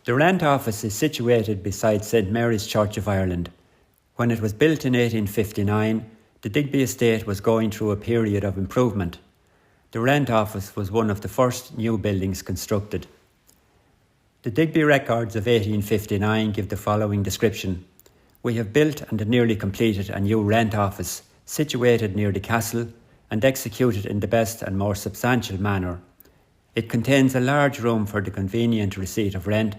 The Rent Office is situated beside St Mary's Church of Ireland. When it was built in 1859, the Digby estate was going through a period of improvement. The Rent Office was one of the first new buildings constructed. The Digby records of 1859 give the following description. We have built and nearly completed a new Rent Office situated near the castle and executed in the best and more substantial manner. It contains a large room for the convenient receipt of rent,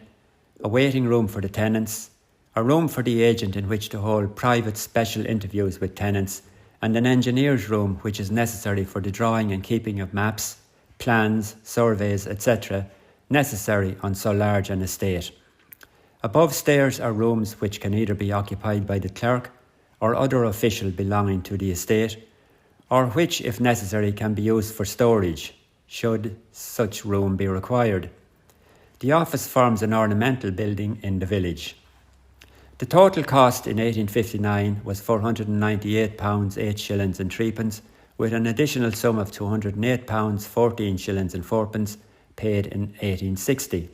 a waiting room for the tenants, a room for the agent in which to hold private special interviews with tenants, and an engineer's room which is necessary for the drawing and keeping of maps, plans, surveys, etc., necessary on so large an estate. Above stairs are rooms which can either be occupied by the clerk or other official belonging to the estate, or which, if necessary, can be used for storage, should such room be required. The office forms an ornamental building in the village. The total cost in 1859 was £498, 8 shillings and 3 with an additional sum of £208, 14 shillings and 4 paid in 1860.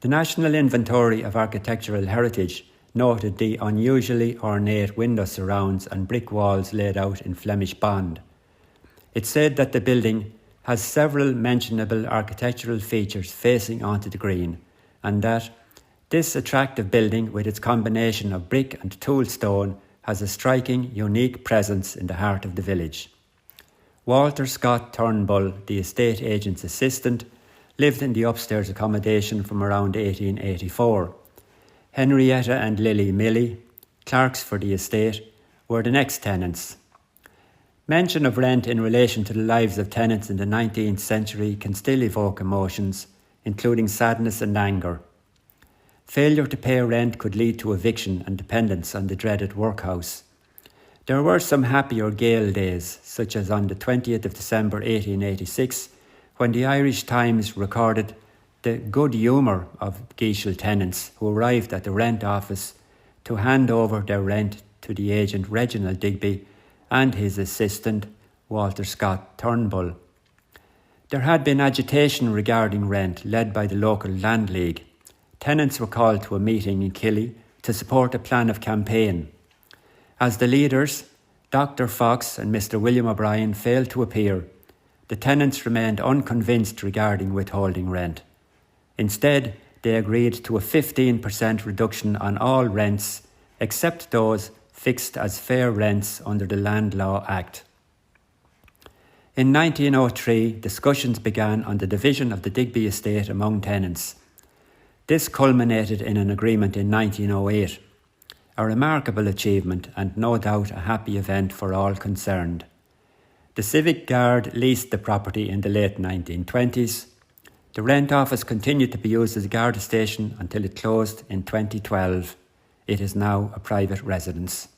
The National Inventory of Architectural Heritage noted the unusually ornate window surrounds and brick walls laid out in Flemish bond. It said that the building has several mentionable architectural features facing onto the green, and that this attractive building, with its combination of brick and tool stone, has a striking, unique presence in the heart of the village. Walter Scott Turnbull, the estate agent's assistant, lived in the upstairs accommodation from around 1884. Henrietta and Lily Milley, clerks for the estate, were the next tenants. Mention of rent in relation to the lives of tenants in the 19th century can still evoke emotions, including sadness and anger. Failure to pay rent could lead to eviction and dependence on the dreaded workhouse. There were some happier gale days, such as on the 20th of December 1886, when the Irish Times recorded the good humour of Geashill tenants who arrived at the Rent Office to hand over their rent to the agent Reginald Digby and his assistant Walter Scott Turnbull. There had been agitation regarding rent led by the local Land League. Tenants were called to a meeting in Killy to support a plan of campaign. As the leaders, Dr. Fox and Mr. William O'Brien failed to appear. The tenants remained unconvinced regarding withholding rent. Instead, they agreed to a 15% reduction on all rents, except those fixed as fair rents under the Land Law Act. In 1903, discussions began on the division of the Digby estate among tenants. This culminated in an agreement in 1908, a remarkable achievement and no doubt a happy event for all concerned. The Civic Guard leased the property in the late 1920s. The Rent Office continued to be used as a Garda Station until it closed in 2012. It is now a private residence.